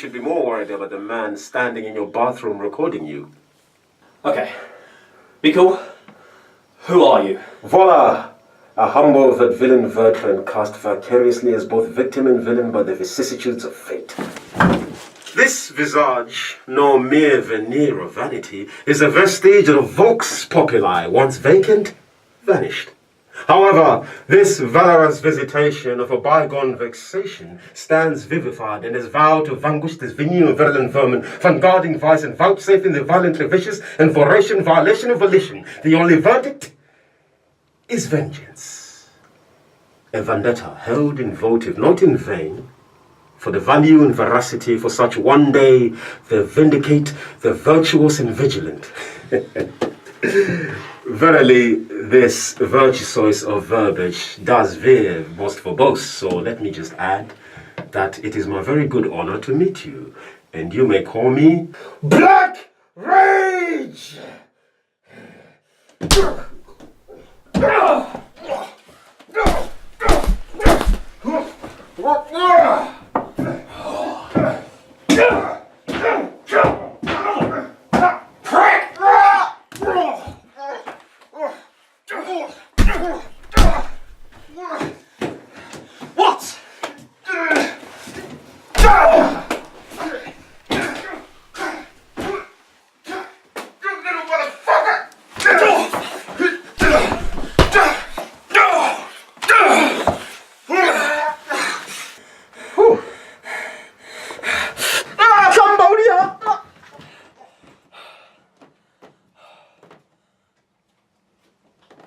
should be more worried about the man standing in your bathroom recording you. Okay. Be cool. Who are you? Voila! A humble vaudevillian veteran cast vicariously as both victim and villain by the vicissitudes of fate. This visage, no mere veneer of vanity, is a vestige of vox populi, once vacant, vanished. However, this valorous visitation of a bygone vexation stands vivified and has vowed to vanquish this venue of virulent vermin, van guarding vice and vouchsafing the violently vicious and voracious violation of volition. The only verdict is vengeance. A vendetta held in votive, not in vain, for the value and veracity for such one day they vindicate the virtuous and vigilant. Verily, this virtuoso of verbiage does veer most verbose, so let me just add that it is my very good honor to meet you, and you may call me Black Rage! What?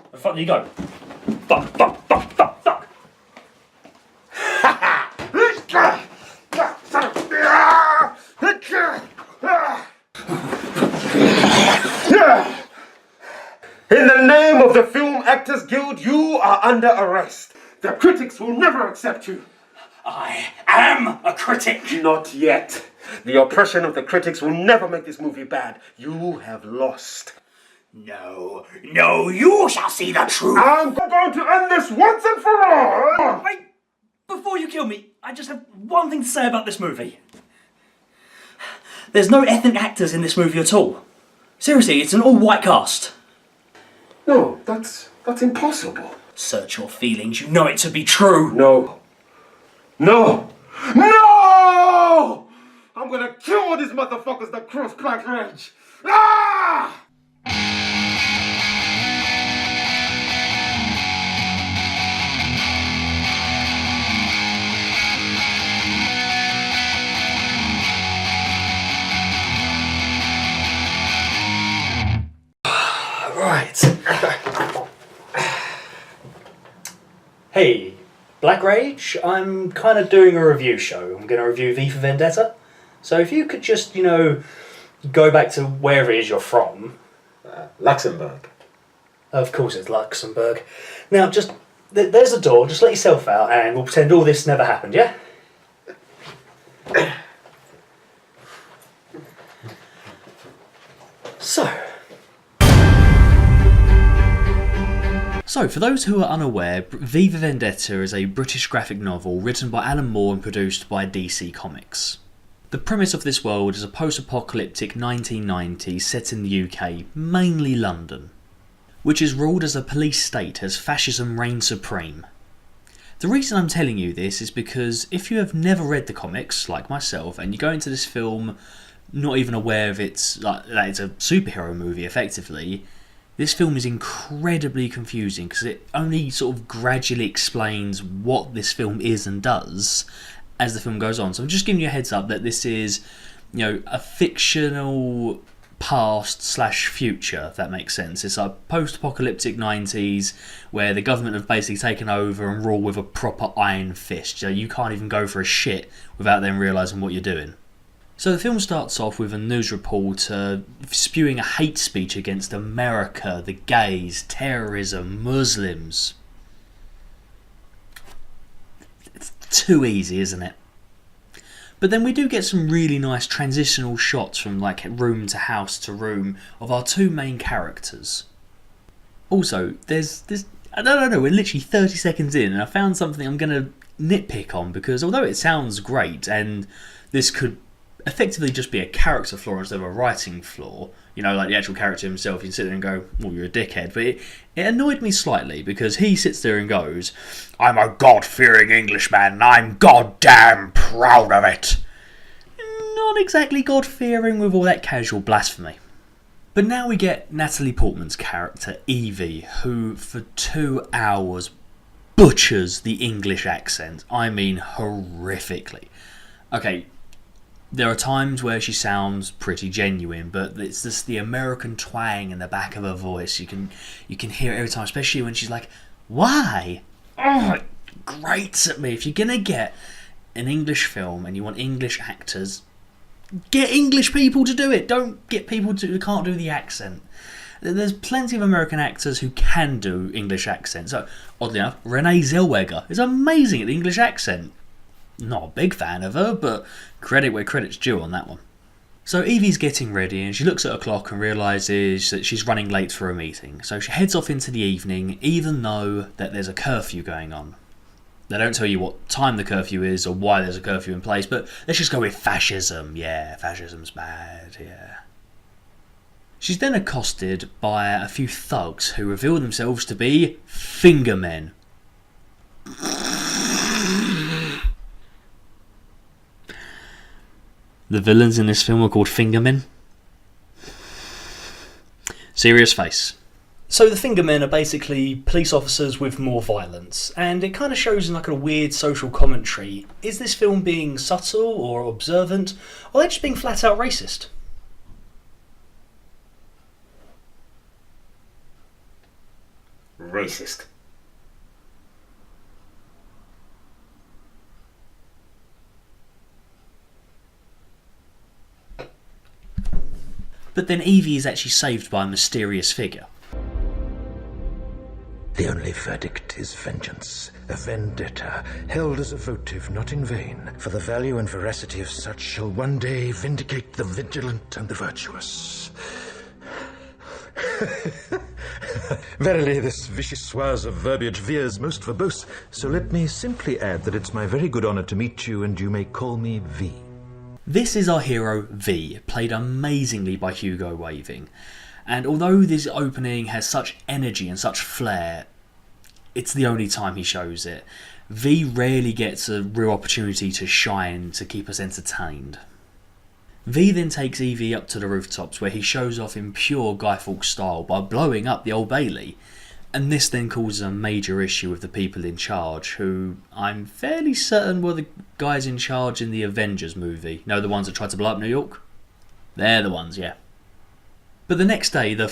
Where the fuck do you go? Fuck. In the name of the Film Actors Guild, you are under arrest. The critics will never accept you. I am a critic. Not yet. The oppression of the critics will never make this movie bad. You have lost. No, you shall see the truth. I'm going to end this once and for all. Wait, before you kill me, I just have one thing to say about this movie. There's no ethnic actors in this movie at all. Seriously, it's an all-white cast. No, that's impossible. Search your feelings, you know it to be true. No! I'm gonna kill all these motherfuckers that cross Black Rage. Ah! Right. Hey, Black Rage, I'm kind of doing a review show. I'm going to review V for Vendetta. So if you could just, go back to wherever it is you're from. Luxembourg. Of course it's Luxembourg. Now, just, there's a door, just let yourself out and we'll pretend all this never happened, yeah? So, for those who are unaware, V for Vendetta is a British graphic novel written by Alan Moore and produced by DC Comics. The premise of this world is a post-apocalyptic 1990s set in the UK, mainly London, which is ruled as a police state as fascism reigns supreme. The reason I'm telling you this is because if you have never read the comics, like myself, and you go into this film not even aware of that it's a superhero movie effectively, this film is incredibly confusing because it only sort of gradually explains what this film is and does as the film goes on. So I'm just giving you a heads up that this is, a fictional past/future, if that makes sense. It's a post-apocalyptic 90s where the government have basically taken over and rule with a proper iron fist. You can't even go for a shit without them realising what you're doing. So the film starts off with a news reporter spewing a hate speech against America, the gays, terrorism, Muslims. It's too easy, isn't it? But then we do get some really nice transitional shots from room to house to room of our two main characters. Also, there's I don't know, we're literally 30 seconds in and I found something I'm going to nitpick on because although it sounds great and this could effectively just be a character flaw instead of a writing flaw. You know, like the actual character himself, you can sit there and go, well, you're a dickhead. But it annoyed me slightly because he sits there and goes, I'm a God-fearing Englishman and I'm goddamn proud of it. Not exactly God-fearing with all that casual blasphemy. But now we get Natalie Portman's character, Evie, who for 2 hours butchers the English accent. I mean, horrifically. Okay, there are times where she sounds pretty genuine, but it's just the American twang in the back of her voice. You can hear it every time, especially when she's like, why? Oh, it grates at me. If you're going to get an English film and you want English actors, get English people to do it. Don't get people who can't do the accent. There's plenty of American actors who can do English accents. So, oddly enough, Renee Zellweger is amazing at the English accent. Not a big fan of her, but credit where credit's due on that one. So Evie's getting ready and she looks at her clock and realises that she's running late for a meeting. So she heads off into the evening, even though that there's a curfew going on. They don't tell you what time the curfew is or why there's a curfew in place, but let's just go with fascism. Yeah, fascism's bad, yeah. She's then accosted by a few thugs who reveal themselves to be fingermen. The villains in this film are called fingermen. Serious face. So the fingermen are basically police officers with more violence, and it kind of shows in like a weird social commentary. Is this film being subtle or observant, or are they just being flat out racist? Racist. But then Evie is actually saved by a mysterious figure. The only verdict is vengeance, a vendetta, held as a votive not in vain, for the value and veracity of such shall one day vindicate the vigilant and the virtuous. Verily, this vichyssoise of verbiage veers most verbose, so let me simply add that it's my very good honour to meet you, and you may call me V. This is our hero V, played amazingly by Hugo Weaving. And although this opening has such energy and such flair, it's the only time he shows it. V rarely gets a real opportunity to shine to keep us entertained. V then takes Evie up to the rooftops where he shows off in pure Guy Fawkes style by blowing up the Old Bailey. And this then causes a major issue with the people in charge, who I'm fairly certain were the guys in charge in the Avengers movie. No, the ones that tried to blow up New York? They're the ones, yeah. But the next day, the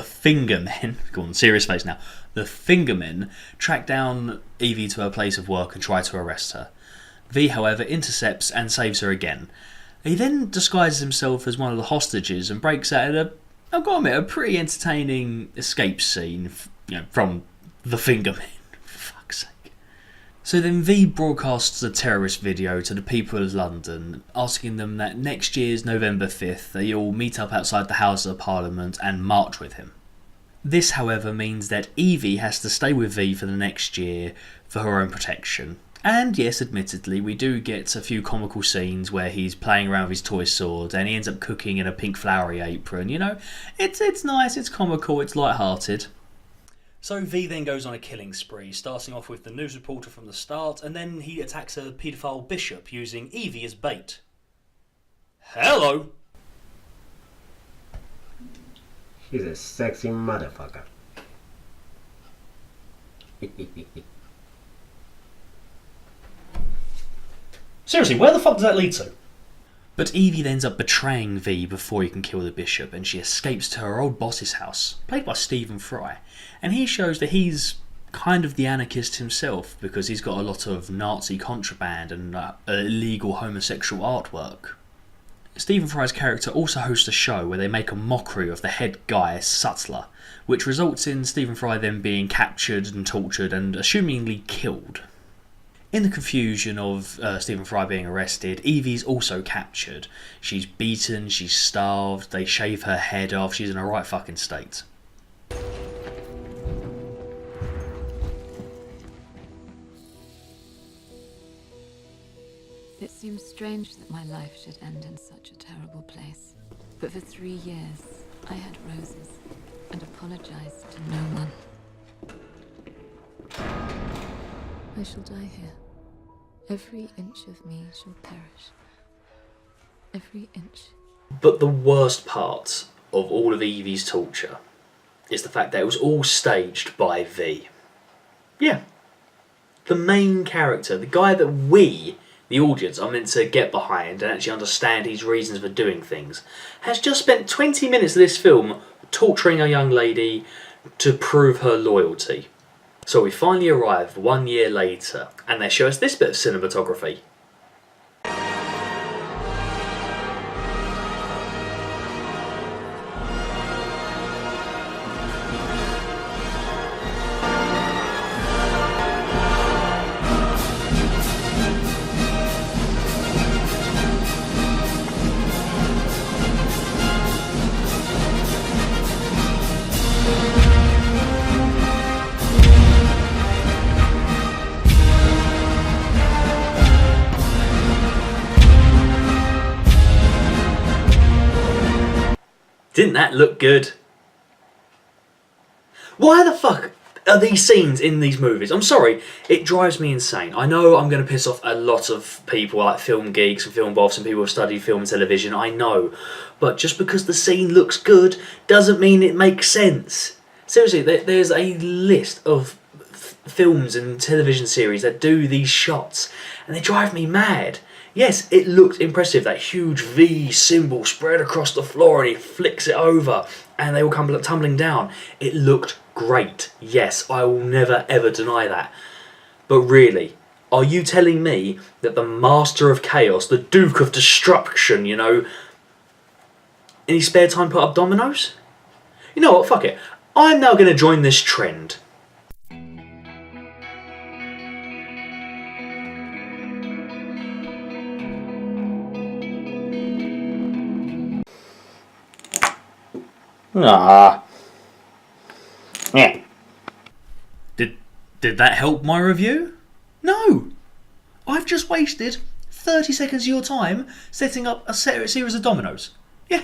fingermen, go on, serious face now, the fingermen track down Evie to her place of work and try to arrest her. V, however, intercepts and saves her again. He then disguises himself as one of the hostages and breaks out in I've got to admit, a pretty entertaining escape scene, from the fingermen. For fuck's sake. So then V broadcasts a terrorist video to the people of London, asking them that next year's November 5th they all meet up outside the House of Parliament and march with him. This, however, means that Evie has to stay with V for the next year for her own protection. And yes, admittedly, we do get a few comical scenes where he's playing around with his toy sword and he ends up cooking in a pink flowery apron. It's nice, it's comical, it's light-hearted. So V then goes on a killing spree, starting off with the news reporter from the start, and then he attacks a paedophile bishop using Evie as bait. Hello! She's a sexy motherfucker. Seriously, where the fuck does that lead to? But Evie ends up betraying V before he can kill the bishop, and she escapes to her old boss's house, played by Stephen Fry. And he shows that he's kind of the anarchist himself, because he's got a lot of Nazi contraband and illegal homosexual artwork. Stephen Fry's character also hosts a show where they make a mockery of the head guy, Sutler, which results in Stephen Fry then being captured and tortured and assumingly killed. In the confusion of Stephen Fry being arrested, Evie's also captured. She's beaten, she's starved, they shave her head off, she's in a right fucking state. It's seems strange that my life should end in such a terrible place. But for 3 years, I had roses and apologized to no one. I shall die here. Every inch of me shall perish. Every inch. But the worst part of all of Evie's torture is the fact that it was all staged by V. Yeah. The main character, the guy that we, the audience, are meant to get behind and actually understand his reasons for doing things, has just spent 20 minutes of this film torturing a young lady to prove her loyalty. So we finally arrive 1 year later, and they show us this bit of cinematography. Didn't that look good? Why the fuck are these scenes in these movies? I'm sorry, it drives me insane. I know I'm going to piss off a lot of people like film geeks and film buffs and people who've studied film and television, I know. But just because the scene looks good doesn't mean it makes sense. Seriously, there's a list of films and television series that do these shots and they drive me mad. Yes, it looked impressive, that huge V symbol spread across the floor and he flicks it over and they all come tumbling down. It looked great. Yes, I will never ever deny that. But really, are you telling me that the Master of Chaos, the Duke of Destruction, you know, in his spare time put up dominoes? You know what, fuck it. I'm now going to join this trend. Ah. Yeah. Did that help my review? No. I've just wasted 30 seconds of your time setting up a series of dominoes. Yeah.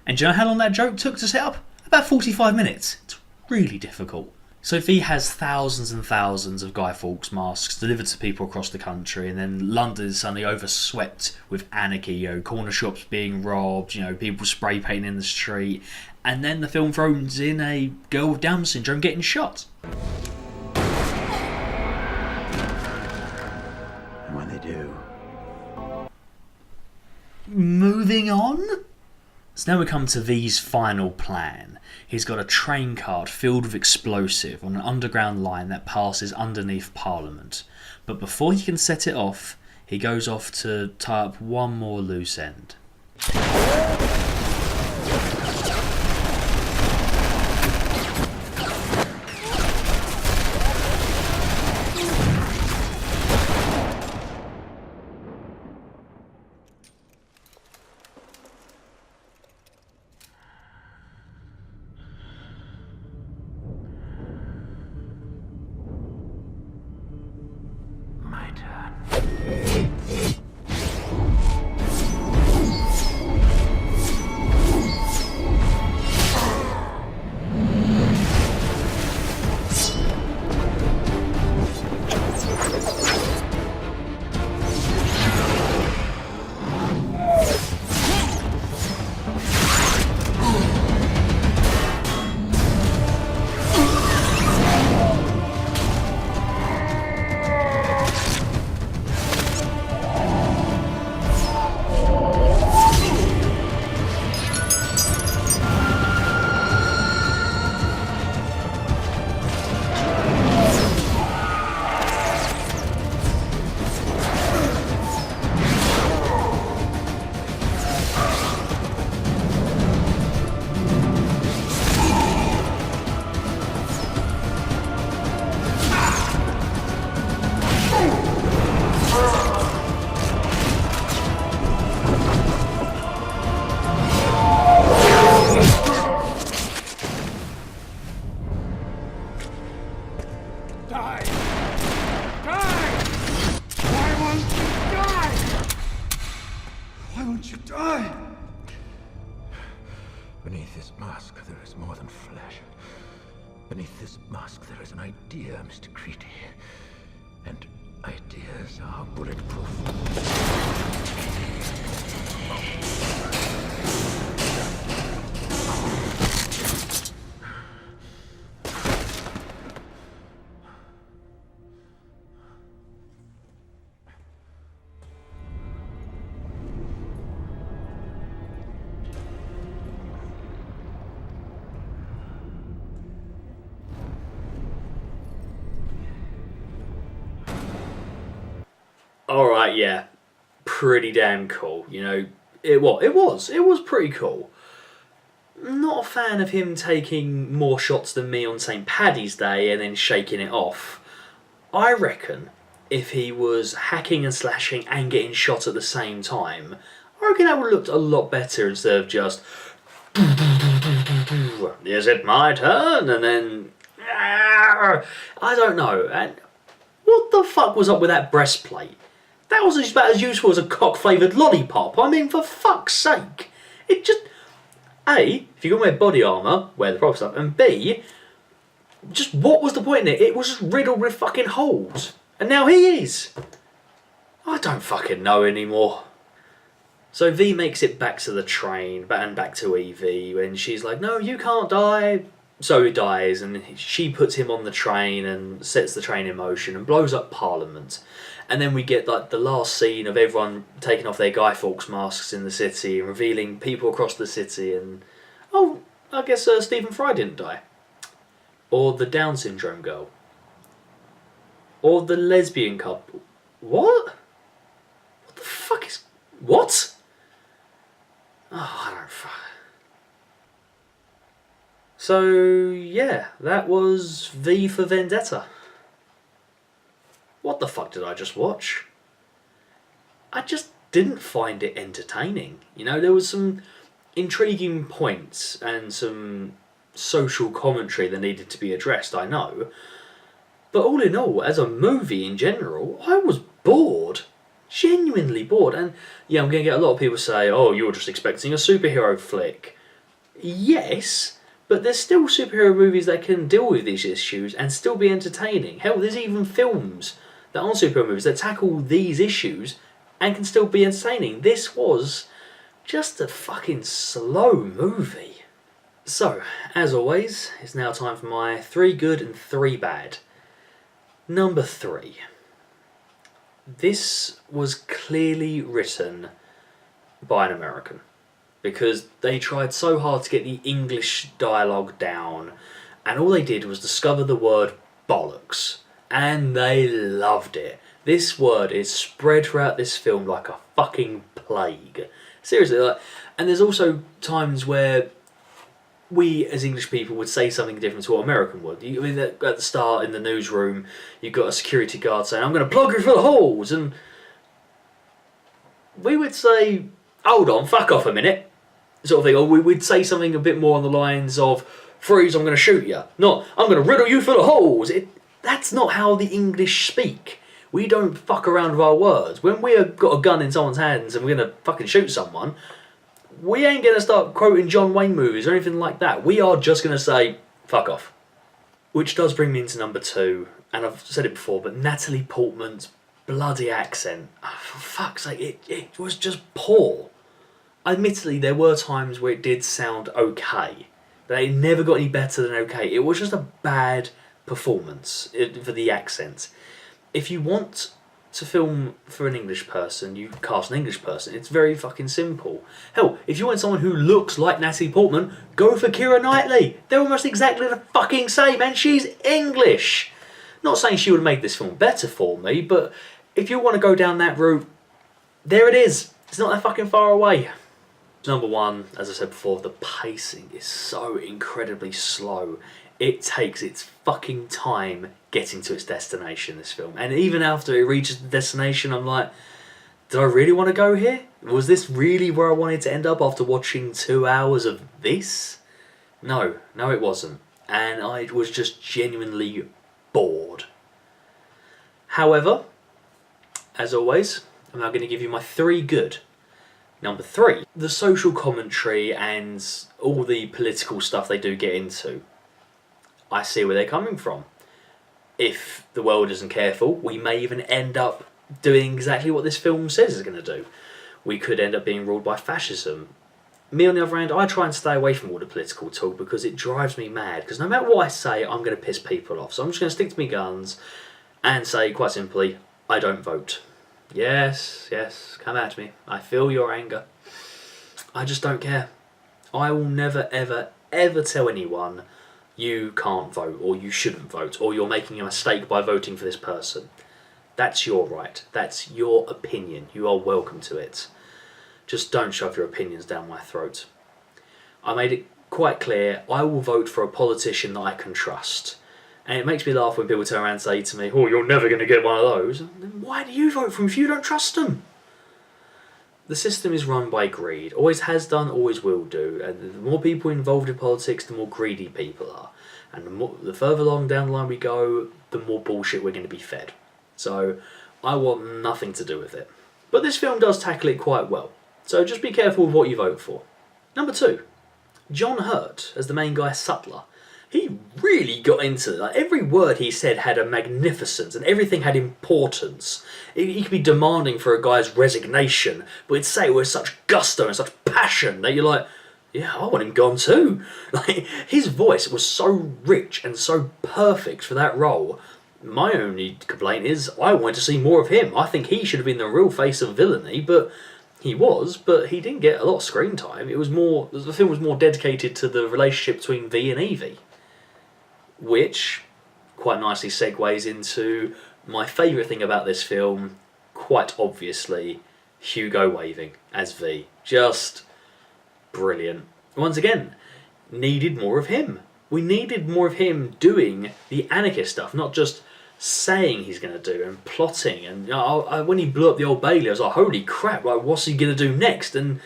And do you know how long that joke took to set up? About 45 minutes. It's really difficult. Sophie has thousands and thousands of Guy Fawkes masks delivered to people across the country, and then London is suddenly overswept with anarchy, you know, corner shops being robbed, you know, people spray painting in the street, and then the film throws in a girl with Down syndrome getting shot. When they do. Moving on? So now we come to V's final plan. He's got a train card filled with explosive on an underground line that passes underneath Parliament. But before he can set it off, he goes off to tie up one more loose end. Beneath this mask, there is more than flesh. Beneath this mask, there is an idea, Mr. Creedy. And ideas are bulletproof. Alright, yeah. Pretty damn cool. You know, it was pretty cool. Not a fan of him taking more shots than me on St. Paddy's Day and then shaking it off. I reckon if he was hacking and slashing and getting shot at the same time, I reckon that would have looked a lot better instead of just is it my turn? And then I don't know. And what the fuck was up with that breastplate? That was about as useful as a cock-flavoured lollipop. I mean, for fuck's sake. It just... A, if you're going to wear body armour, wear the proper stuff. And B, just what was the point in it? It was just riddled with fucking holes. And now he is. I don't fucking know anymore. So V makes it back to the train and back to Evie. And she's like, no, you can't die. So he dies. And she puts him on the train and sets the train in motion and blows up Parliament. And then we get like the last scene of everyone taking off their Guy Fawkes masks in the city and revealing people across the city. And oh, I guess Stephen Fry didn't die, or the Down syndrome girl, or the lesbian couple. What? What the fuck is what? Oh, I don't. So yeah, that was V for Vendetta. What the fuck did I just watch? I just didn't find it entertaining. You know, there was some intriguing points and some social commentary that needed to be addressed, I know. But all in all, as a movie in general, I was bored. Genuinely bored. And yeah, I'm going to get a lot of people say, oh, you're just expecting a superhero flick. Yes, but there's still superhero movies that can deal with these issues and still be entertaining. Hell, there's even films that aren't superhero movies that tackle these issues and can still be entertaining. This was just a fucking slow movie. So, as always, it's now time for my 3 good and 3 bad. Number 3. This was clearly written by an American, because they tried so hard to get the English dialogue down, and all they did was discover the word bollocks. And they loved it. This word is spread throughout this film like a fucking plague. Seriously, like, and there's also times where we as English people would say something different to what American would. I mean, at the start in the newsroom, you've got a security guard saying, I'm going to plug you full of holes. And we would say, hold on, fuck off a minute. Sort of thing. Or we would say something a bit more on the lines of, freeze, I'm going to shoot you. Not, I'm going to riddle you full of holes. That's not how the English speak. We don't fuck around with our words. When we've got a gun in someone's hands and we're going to fucking shoot someone, we ain't going to start quoting John Wayne movies or anything like that. We are just going to say, fuck off. Which does bring me into number 2, and I've said it before, but Natalie Portman's bloody accent. Oh, for fuck's sake, it was just poor. Admittedly, there were times where it did sound okay, but it never got any better than okay. It was just a bad performance for the accent. If you want to film for an English person, you cast an English person. It's very fucking simple. Hell, if you want someone who looks like Natalie Portman, go for Keira Knightley. They're almost exactly the fucking same, and she's English. Not saying she would have made this film better for me, but if you want to go down that route, there it is. It's not that fucking far away. Number 1, as I said before, the pacing is so incredibly slow. It takes its fucking time getting to its destination, this film. And even after it reaches the destination, I'm like, did I really want to go here? Was this really where I wanted to end up after watching 2 hours of this? No, it wasn't. And I was just genuinely bored. However, as always, I'm now going to give you my 3 good Number 3, the social commentary and all the political stuff they do get into. I see where they're coming from. If the world isn't careful, we may even end up doing exactly what this film says it's going to do. We could end up being ruled by fascism. Me, on the other hand, I try and stay away from all the political talk because it drives me mad. Because no matter what I say, I'm going to piss people off. So I'm just going to stick to my guns and say, quite simply, I don't vote. Yes, come at me. I feel your anger. I just don't care. I will never, ever, ever tell anyone you can't vote, or you shouldn't vote, or you're making a mistake by voting for this person. That's your right. That's your opinion. You are welcome to it. Just don't shove your opinions down my throat. I made it quite clear, I will vote for a politician that I can trust. And it makes me laugh when people turn around and say to me, oh, you're never going to get one of those. Then why do you vote for them if you don't trust them? The system is run by greed. Always has done, always will do. And the more people involved in politics, the more greedy people are. And the further along down the line we go, the more bullshit we're going to be fed. So I want nothing to do with it. But this film does tackle it quite well. So just be careful with what you vote for. Number 2, John Hurt as the main guy Sutler. He really got into it. Like, every word he said had a magnificence and everything had importance. He could be demanding for a guy's resignation, but he'd say it with such gusto and such passion that you're like, yeah, I want him gone too. Like, his voice was so rich and so perfect for that role. My only complaint is I wanted to see more of him. I think he should have been the real face of villainy, but he didn't get a lot of screen time. The film was more dedicated to the relationship between V and Evie, which quite nicely segues into my favourite thing about this film, quite obviously, Hugo Weaving as V. Just brilliant. Once again, needed more of him. We needed more of him doing the anarchist stuff, not just saying he's going to do and plotting. And when he blew up the Old Bailey, I was like, holy crap, like, what's he going to do next? And,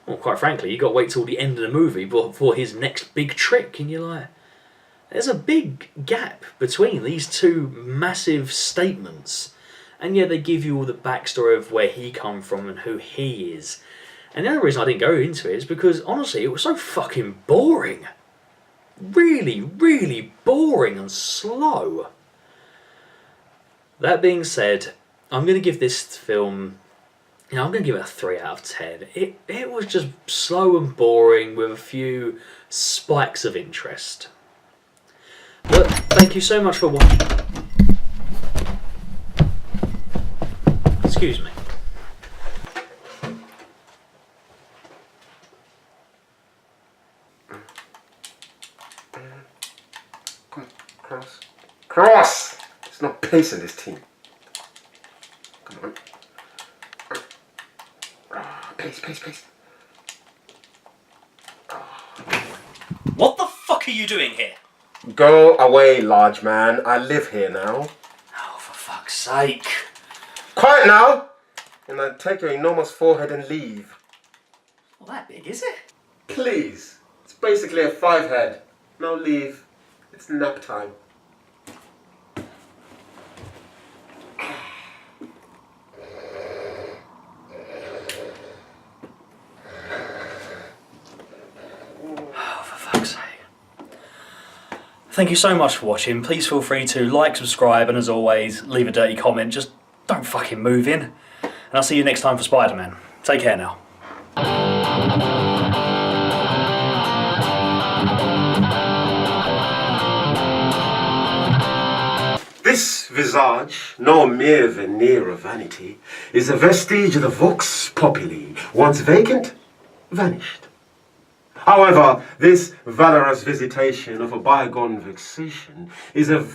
well, quite frankly, you got to wait till the end of the movie before his next big trick, and you're like, there's a big gap between these two massive statements. And yet they give you all the backstory of where he come from and who he is. And the only reason I didn't go into it is because, honestly, it was so fucking boring. Really, really boring and slow. That being said, I'm going to give this film, I'm going to give it a 3 out of 10. It was just slow and boring with a few spikes of interest. But thank you so much for watching. Excuse me. Cross! There's no pace in this team. Come on. Pace. What the fuck are you doing here? Go away, large man. I live here now. Oh, for fuck's sake. Quiet now! And I'll take your enormous forehead and leave. Well, that big, is it? Please. It's basically a 5 head. Now leave. It's nap time. Thank you so much for watching. Please feel free to like, subscribe, and as always, leave a dirty comment. Just don't fucking move in. And I'll see you next time for Spider-Man. Take care now. This visage, no mere veneer of vanity, is a vestige of the vox populi, once vacant, vanished. However, this valorous visitation of a bygone vexation is a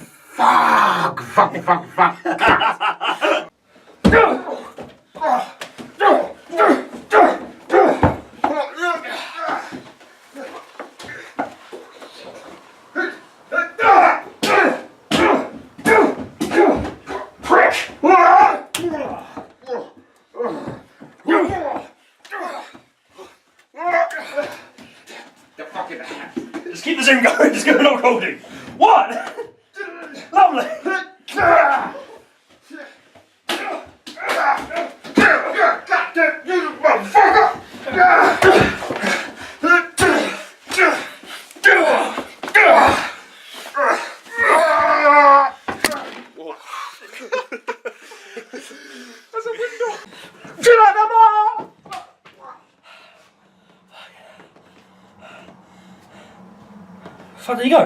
Just keep the zoom going, just go on recording. What? Lovely. You motherfucker! There's a window! Geronimo! Fuck, did he go?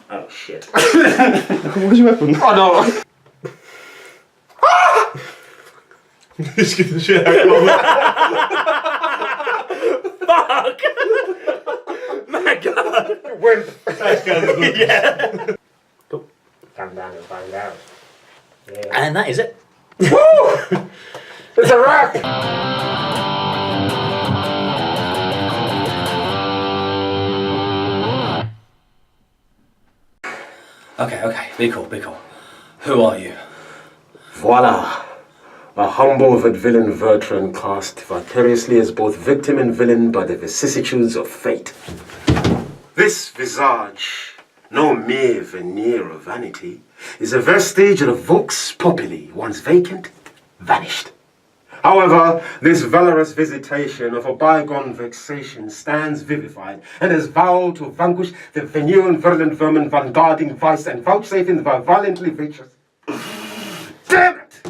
Oh shit. Where's your weapon? Oh no! Just get the shit out of me. Fuck! My God! When? Yeah. Come down and find out. Yeah. And that is it. Woo! It's a wrap! Okay, be cool. Who are you? Voila! A humble villain veteran cast vicariously as both victim and villain by the vicissitudes of fate. This visage, no mere veneer of vanity, is a vestige of vox populi, once vacant, vanished. However, this valorous visitation of a bygone vexation stands vivified and has vowed to vanquish the venereal virulent vermin vanguarding vice and vouchsafing the violently vicious. Damn it!